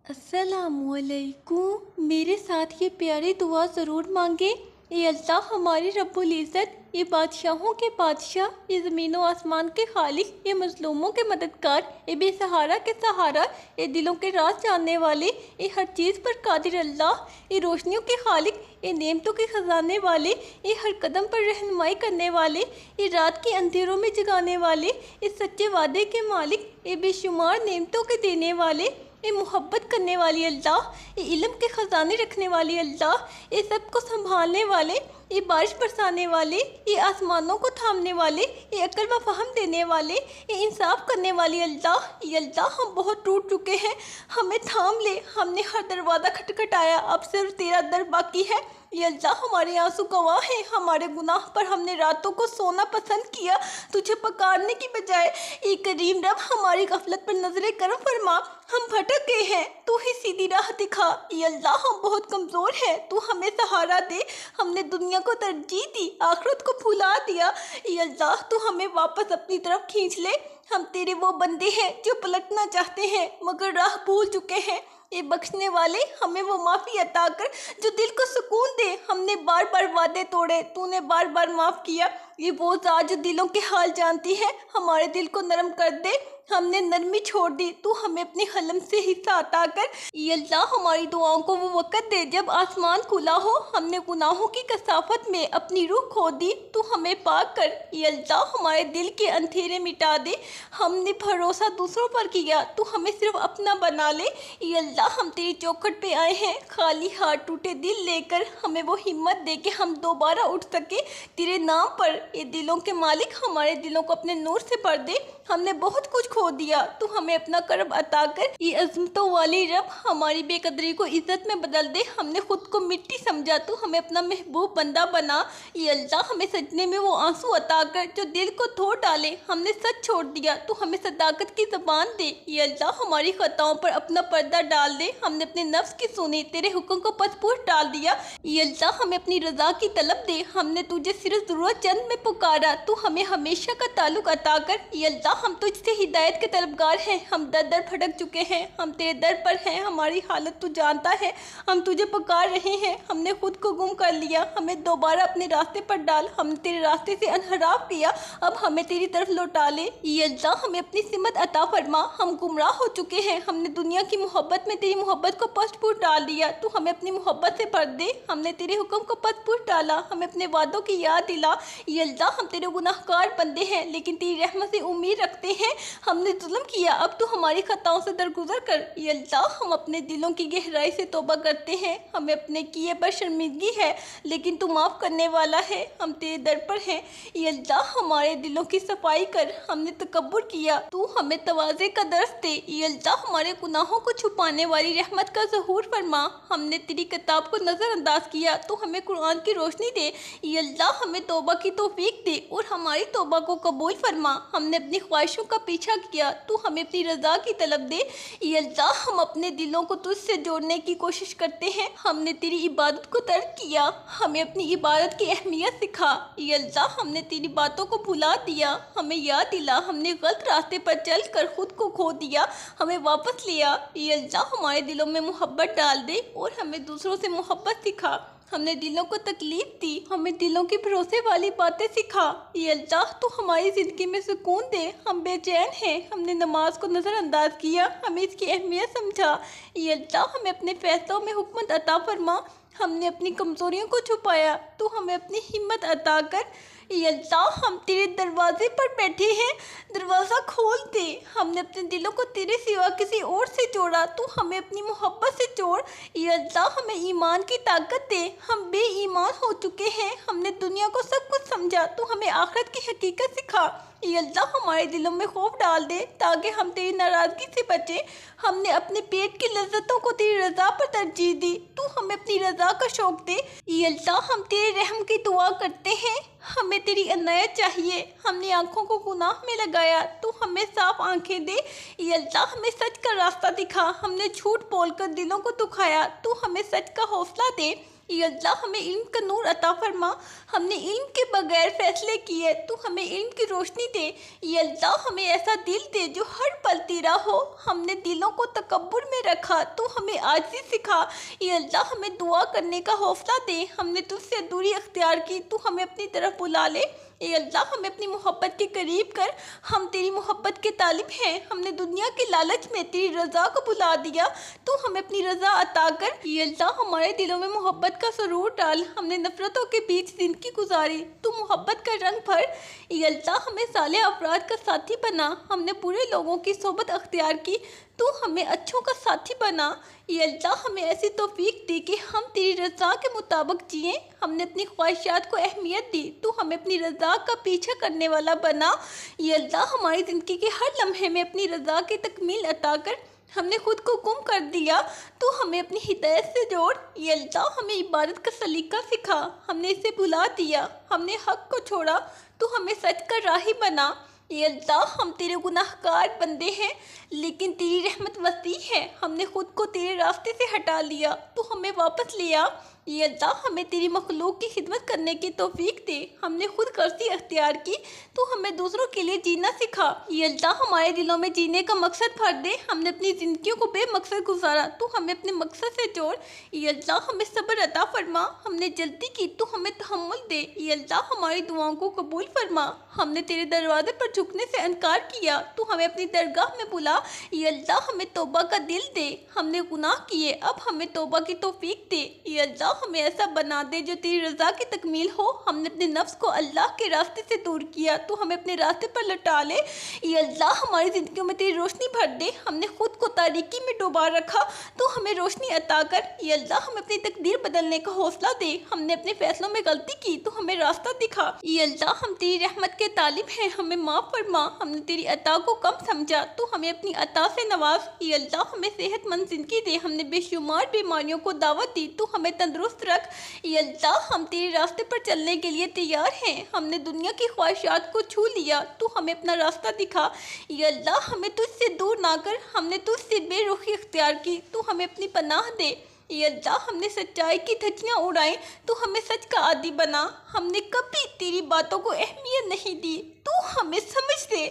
अस्सलामुअलैकुम। मेरे साथ ये प्यारी दुआ ज़रूर मांगे। ये अल्लाह हमारे रब्बुल इज़्ज़त, ये बादशाहों के बादशाह, ये ज़मीन व आसमान के खालिक, ये मज़लूमों के मददगार, ये बेसहारा के सहारा, ये दिलों के राज जानने वाले, ये हर चीज़ पर कादिर अल्लाह, ये रोशनियों के खालिक, ये नेमतों के ख़जाने वाले, ये हर कदम पर रहनुमाई करने वाले, ये रात के अंधेरों में जगाने वाले, ये सच्चे वादे के मालिक, ये बेशुमार नेमतों के देने वाले, ये मोहब्बत करने वाली अल्लाह, ये इल्म के ख़जाने रखने वाली अल्लाह, ये सब को संभालने वाले, ये बारिश बरसाने वाले, ये आसमानों को थामने वाले, ये अक्ल व फ़हम देने वाले, ये इंसाफ करने वाली अल्लाह। ये अल्लाह, हम बहुत टूट चुके हैं, हमें थाम ले। हमने हर दरवाज़ा खटखटाया, अब सिर्फ तेरा दर बाकी है। ये अल्लाह, हमारे आंसू गवाह हैं, हमारे गुनाह पर हमने रातों को सोना पसंद किया तुझे पुकारने की बजाय। ये करीम रब, हमारी गफलत पर नजर करम फरमा, हम भटक गए हैं, तू ही सीधी राह दिखा। ये अल्लाह, हम बहुत कमज़ोर हैं, तू हमें सहारा दे। हमने दुनिया को तरजीह दी, आखिरत को भुला दिया। ये अल्लाह, तू हमें वापस अपनी तरफ खींच ले। हम तेरे वो बंदे हैं जो पलटना चाहते हैं मगर राह भूल चुके हैं। ये बख्शने वाले, हमें वो माफ़ी अता कर जो दिल को सुकून दे। हमने बार बार वादे तोड़े, तूने बार बार माफ़ किया। ये वो ज़ात जो दिलों के हाल जानती है, हमारे दिल को नरम कर दे। हमने नरमी छोड़ दी, तू हमें अपने हलम से हिस्सा अता कर। ये अल्लाह, हमारी दुआओं को वो वक़्त दे जब आसमान खुला हो। हमने गुनाहों की कसाफत में अपनी रूह खो दी, तू हमें पाक कर। ये अल्लाह, हमारे दिल के अंधेरे मिटा दे। हमने भरोसा दूसरों पर किया, तू हमें सिर्फ अपना बना ले। ये अल्लाह, हम तेरी चौखट पे आए हैं खाली हाथ टूटे दिल लेकर। हमें वो हिम्मत दे कि हम दोबारा उठ सके तेरे नाम पर। ये दिलों के मालिक, हमारे दिलों को अपने नूर से भर दे। हमने बहुत कुछ खो दिया, तू हमें अपना करम अता कर। ये अज़मतों वाली रब, हमारी बेकदरी को इज्जत में बदल दे। हमने खुद को मिट्टी समझा, तू हमें अपना महबूब बंदा बना। ये अल्लाह, हमें सजने में वो आंसू अता कर जो दिल को धो डाले। हमने सच छोड़ दिया, तू हमें सदाकत की ज़बान दे। ये अल्लाह, हमारी खताओं पर अपना पर्दा डाल दे। हमने अपने नफ्स की सुनी, तेरे हुक्म को पसपूर डाल दिया। ये अल्लाह, हमें अपनी रज़ा की तलब दे। हमने तुझे सिर्फ ज़रूरत चंद में पुकारा, तू हमें हमेशा का ताल्लुक अता कर। ये अल्लाह, हम तुझसे हिदायत के तलबगार हैं। हम दर दर भटक चुके हैं, हम तेरे दर पर हैं। हमारी हालत तू जानता है, हम तुझे पुकार रहे हैं। हमने खुद को गुम कर लिया, हमें दोबारा अपने रास्ते पर डाल। हमने तेरे रास्ते से अनहराफ किया, अब हमें तेरी तरफ लौटा ले। ये अल्लाह, हमें अपनी सिमत अता फरमा। हम गुमराह हो चुके हैं, हमने दुनिया की मोहब्बत में तेरी मोहब्बत को पस्त डाल दिया। तू हमें अपनी मोहब्बत से भर दे। हमने तेरे हुक्म को पस्त डाला, हमें अपने वादों की याद दिला। ये अल्लाह, हम तेरे गुनाहगार बंदे हैं लेकिन तेरी रहमत से उम्मीद रखते हैं। हमने जुल्म किया, अब तू हमारी खताओं से दरगुजर कर। ये अल्लाह, हम अपने दिलों की गहराई से तौबा करते हैं। हमें अपने किए पर शर्मिंदगी है लेकिन तू माफ़ करने वाला है। हम तेरे दर पर हैं। ये अल्लाह, हमारे दिलों की सफाई कर। हमने तकब्बुर किया, तू हमें तवाज़े का दर्स दे। ये अल्लाह, हमारे गुनाहों को छुपाने वाली रहमत का ज़हूर फरमा। हमने तेरी किताब को नज़रअंदाज किया, तू हमें कुरान की रोशनी दे। ये अल्लाह, हमें तौबा की तौफीक दे और हमारी तौबा को कबूल फरमा। हमने अपनी ख्वाहिशों का पीछा किया, तू हमें अपनी रज़ा की तलब दे। ये अल्लाह, हम अपने दिलों को तुझसे जोड़ने की कोशिश करते हैं। हमने तेरी इबादत को तर्क किया, हमें अपनी इबादत की अहमियत सिखा। ये अल्लाह, हमने तेरी बातों को भुला दिया, हमें याद दिला। हमने गलत रास्ते पर चल कर खुद को खो दिया, हमें वापस लिया। ये अल्लाह, हमारे दिलों में मोहब्बत डाल दे और हमें दूसरों से मोहब्बत सिखा। हमने दिलों को तकलीफ दी, हमें दिलों की भरोसे वाली बातें सिखा। ये अल्लाह, तो हमारी ज़िंदगी में सुकून दे। हम बेचैन हैं, हमने नमाज को नज़रअंदाज किया, हमें इसकी अहमियत समझा। ये अल्लाह, हमें अपने फ़ैसलों में हुक्मत अता फरमा। हमने अपनी कमज़ोरियों को छुपाया, तो हमें अपनी हिम्मत अता कर। ये अल्लाह, हम तेरे दरवाजे पर बैठे हैं, दरवाज़ा खोल दे। हमने अपने दिलों को तेरे सिवा किसी और से जोड़ा, तू हमें अपनी मोहब्बत से जोड़। ये अल्लाह, हमें ईमान की ताकत दे। हम बेईमान हो चुके हैं, हमने दुनिया को सब कुछ समझा, तू हमें आखिरत की हकीकत सिखा। ये अल्लाह, हमारे दिलों में खौफ डाल दे ताकि हम तेरी नाराज़गी से बचें। हमने अपने पेट की लज्जतों को तेरी रज़ा पर तरजीह दी, तू हमें अपनी रज़ा का शौक़ दे। ये अल्लाह, हम तेरे रहम की दुआ करते हैं, हमें तेरी इनायत चाहिए। हमने आँखों को गुनाह में लगाया, तू हमें साफ आँखें दे। ये अल्लाह, हमें सच का रास्ता दिखा। हमने झूठ बोलकर दिलों को दुखाया, तू हमें सच का हौसला दे। या अल्लाह हमें इल्म का नूर अता फरमा। हमने इल्म के बगैर फैसले किए, तू हमें इल्म की रोशनी दे। या अल्लाह हमें ऐसा दिल दे जो हर पल तेरा हो। हमने दिलों को तकब्बुर में रखा, तू हमें आजिज़ी सिखा। या अल्लाह हमें दुआ करने का हौसला दे। हमने तुझसे दूरी अख्तियार की, तू हमें अपनी तरफ बुला ले। ए अल्लाह हमें अपनी मोहब्बत के करीब कर। हम तेरी मोहब्बत के तालिब हैं। हमने दुनिया के लालच में तेरी रज़ा को बुला दिया, तू हमें अपनी रज़ा अता कर। ये अल्लाह हमारे दिलों में मोहब्बत का सुरूर डाल। हमने नफ़रतों के बीच ज़िंदगी गुजारी, तू मोहब्बत का रंग भर। ये अल्लाह हमें साले अफराद का साथी बना। हमने बुरे लोगों की सोबत अख्तियार की, तू हमें अच्छों का साथी बना। ये अल्लाह हमें ऐसी तौफीक दी कि हम तेरी रज़ा के मुताबिक जिएँ। हमने अपनी ख्वाहिशात को अहमियत दी, तू हमें अपनी रज़ा का पीछा करने वाला बना। ये अल्लाह हमारी ज़िंदगी के हर लम्हे में अपनी रज़ा की तकमील अता कर। हमने खुद को गुम कर दिया, तो हमें अपनी हिदायत से जोड़। ये अल्लाह हमें इबादत का सलीका सिखा। हमने इसे भुला दिया, हमने हक़ को छोड़ा, तो हमें सच का राही बना। ये अल्लाह हम तेरे गुनाहगार बंदे हैं, लेकिन तेरी रहमत वसी है। हमने खुद को तेरे रास्ते से हटा लिया, तो हमें वापस लिया। ये अल्लाह हमें तेरी मखलूक की खिदमत करने की तौफीक दे। हमने खुद गर्जी अख्तियार की, तो हमें दूसरों के लिए जीना सिखा। ये अल्लाह हमारे दिलों में जीने का मकसद भर दे। हमने अपनी ज़िंदगियों को बेमकसद गुजारा, तो हमें अपने मकसद से जोड़। ये अल्लाह हमें सब्र अता फरमा। हमने जल्दी की, तो हमें तहम्मुल दे। ये अल्लाह हमारी दुआओं को कबूल फरमा। हमने तेरे दरवाजे पर झुकने से इनकार किया, तो हमें अपनी दरगाह में बुला। ये अल्लाह हमें तौबा का दिल दे। हमने गुनाह किए, अब हमें तौबा की तौफीक दे। ये अल्लाह हमें ऐसा बना दे जो तेरी रज़ा की तकमील हो। हमने अपने नफ्स को अल्लाह के रास्ते से दूर किया, तो हमें अपने रास्ते पर लौटा ले। ये अल्लाह हमारी ज़िंदगियों में तेरी रोशनी भर दे। हमने खुद को तारीकी में डुबा रखा, तो हमें रोशनी अता कर। ये अल्लाह हमें अपनी तकदीर बदलने का हौसला दे। हमने अपने फैसलों में गलती की, तो हमें रास्ता दिखा। ये अल्लाह हम तेरी रहमत के तालिब हैं, हमें माफ़ फरमा। हमने तेरी अता को कम समझा, तो हमें अपनी अता से नवाज। ये अल्लाह हमें सेहतमंद ज़िंदगी दे। हमने बेशुमार बीमारियों को दावत दी, तो हमें तंदुरुस्त रख। ये अल्लाह हम तेरे रास्ते पर चलने के लिए तैयार हैं। हमने दुनिया की ख्वाहिशात को छू लिया, तो हमें अपना रास्ता दिखा। ये अल्लाह हमें तुझसे दूर ना कर। हमने तुझसे बेरुखी इख्तियार की, तो हमें अपनी पनाह दे। ये अल्लाह हमने सच्चाई की धज्जियाँ उड़ाई, तो हमें सच का आदी बना। हमने कभी तेरी बातों को अहमियत नहीं दी, तो हमें समझ दे।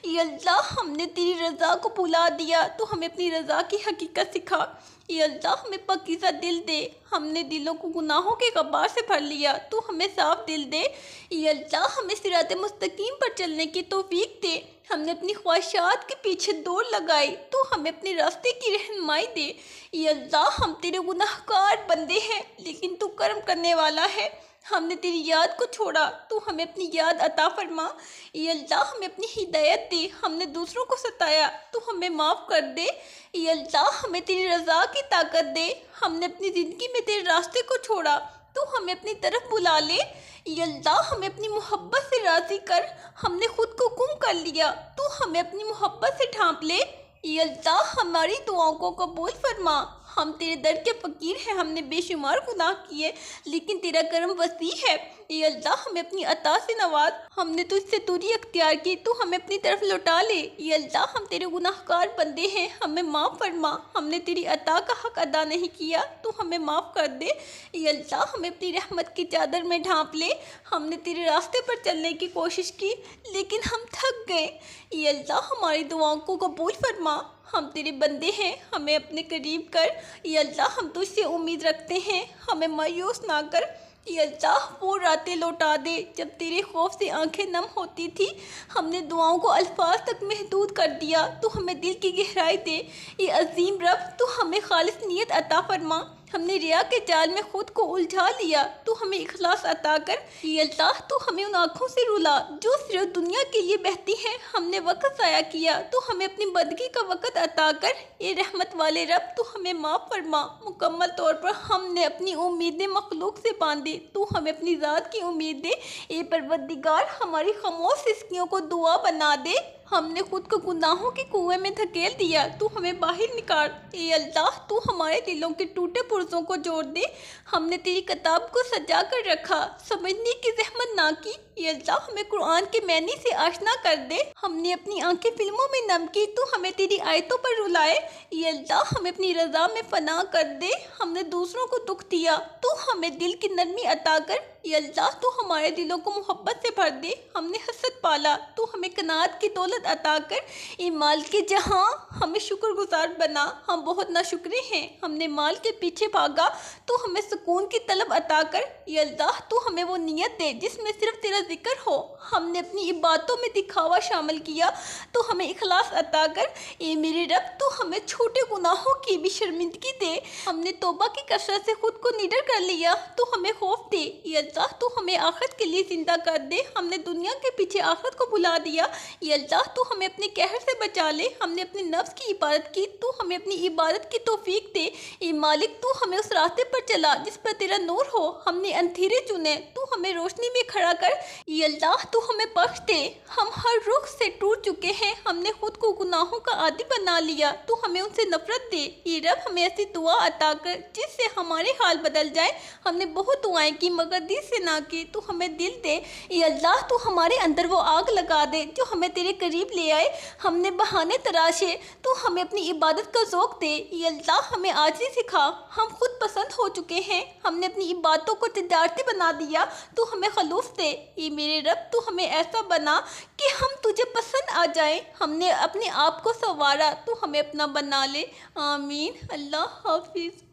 ये अल्लाह हमने तेरी रज़ा को भुला दिया, तो हमें अपनी रज़ा की हकीकत सिखा। ये अल्लाह हमें पकीज़ा दिल दे। हमने दिलों को गुनाहों के गब्बार से भर लिया, तो हमें साफ दिल दे। ये अल्लाह हमें सिराते मुस्तकीम पर चलने की तौफीक दे। हमने अपनी ख्वाहिशात के पीछे दौड़ लगाई, तो हमें अपने रास्ते की रहनुमाई दे। ये अल्लाह हम तेरे गुनाहगार बंदे हैं, लेकिन तू करम करने वाला है। हमने तेरी याद को छोड़ा, तो हमें अपनी याद अता फरमा। ये अल्लाह हमें अपनी हिदायत दे। हमने दूसरों को सताया, तो हमें माफ़ कर दे। ये अल्लाह हमें तेरी रज़ा की ताकत दे। हमने अपनी ज़िंदगी में तेरे रास्ते को छोड़ा, तो हमें अपनी तरफ बुला ले। ये अल्लाह हमें अपनी मोहब्बत से राज़ी कर। हमने खुद को गुम कर लिया, तो हमें अपनी मोहब्बत से ढांप ले। ये अल्लाह हमारी दुआओं को कबूल फरमा। हम तेरे दर के फ़कीर हैं। हमने बेशुमार गुनाह किए, लेकिन तेरा करम वसी है। ये अल्लाह हमें अपनी अता से नवाज। हमने तुझसे दूरी अख्तियार की, तो हमें अपनी तरफ लौटा ले। ये अल्लाह हम तेरे गुनाहगार बंदे हैं, हमें माफ़ फरमा। हमने तेरी अता का हक़ अदा नहीं किया, तो हमें माफ़ कर दे। ये अल्लाह हमें अपनी रहमत की चादर में ढांप ले। हमने तेरे रास्ते पर चलने की कोशिश की, लेकिन हम थक गए। ये अल्लाह हमारी दुआओं को कबूल फरमा। हम तेरे बंदे हैं, हमें अपने करीब कर। ये अल्लाह हम तुझसे उम्मीद रखते हैं, हमें मायूस ना कर। ये अल्लाह वो रातें लौटा दे जब तेरे खौफ से आंखें नम होती थी। हमने दुआओं को अल्फाज तक महदूद कर दिया, तो हमें दिल की गहराई दे। ये अजीम रब, तो हमें खालिस नीयत अता फरमा। हमने रिया के जाल में खुद को उलझा लिया, तो हमें इखलास अता कर। ये अल्लाह तो हमें उन आँखों से रुला जो सिर्फ दुनिया के लिए बहती हैं। हमने वक़्त ज़ाया किया, तो हमें अपनी बदगी का वक़्त अता कर। ये रहमत वाले रब, तो हमें माफ़ फरमा। मुकम्मल तौर पर हमने अपनी उम्मीदें मखलूक से बांधी, तो हमें अपनी ज़ात की उम्मीद दे। ये परवरदिगार हमारी खामोश सिस्कियों को दुआ बना दे। हमने खुद को गुनाहों के कुएं में धकेल दिया, तू हमें बाहर निकाल। ये अल्लाह, तू हमारे दिलों के टूटे पुर्जों को जोड़ दे। हमने तेरी किताब को सजा कर रखा, समझने की जहमत ना की, ये अल्लाह हमें कुरान के मैनी से आशना कर दे। हमने अपनी आंखें फिल्मों में नम की, तू हमें तेरी आयतों पर रुलाए। ये अल्लाह हमें अपनी रज़ा में फना कर दे। हमने दूसरों को दुख दिया, तू हमें दिल की नरमी अता कर। ये अल्लाह तू हमारे दिलों को मोहब्बत से भर दे। हमने हसद पाला, तू हमें कनात की दौलत अता कर। ये माल के जहां हमें शुक्रगुजार बना, हम बहुत नाशुक्रे हैं। हमने माल के पीछे भागा, तू हमें सुकून की तलब अता कर। ये अल्लाह तू हमें वो नियत दे जिसमें सिर्फ तेरा जिक्र हो। हमने अपनी इबादतों में दिखावा शामिल किया, तो हमें इखलास अता कर। ये मेरे रब तू हमें छोटे गुनाहों की भी शर्मिंदगी दे। हमने तौबा की कसरत से खुद को निडर कर लिया, तो हमें खौफ दे। ये अल्लाह तू हमें आखिरत के लिए जिंदा कर दे। हमने दुनिया के पीछे आखिरत को भुला दिया। ये अल्लाह तू हमें अपने कहर से बचा ले। हमने अपने नफ्स की इबादत की, तू हमें अपनी इबादत की तौफीक दे। ये मालिक तू हमें उस रास्ते पर चला जिस पर तेरा नूर हो। हमने अंधेरे चुने, तू हमें रोशनी में खड़ा कर। ये अल्लाह तू हमें बख्श दे। हम हर रुख से टूट चुके हैं, हमने खुद को गुनाहों का आदी बना लिया, तू हमें उनसे नफरत दे। ये रब हमें ऐसी दुआ अता कर जिससे हमारे हाल बदल जाए। हमने बहुत दुआएं की मगर दिल से ना की, तू हमें दिल दे। ये अल्लाह तू हमारे अंदर वो आग लगा दे जो हमें तेरे करीब ले आए। हमने बहाने तराशे, तू हमें अपनी इबादत का ज़ौक़ दे। ये अल्लाह हमें आजिज़ी सिखा, हम खुद पसंद हो चुके हैं। हमने अपनी इबादतों को तिजारती बना दिया, तू हमें खलूफ दे। ये मेरे रब तू हमें ऐसा बना कि हम तुझे पसंद आ जाए। हमने अपने आप को संवारा, तू हमें अपना बना ले। आमीन। अल्लाह हाफिज़।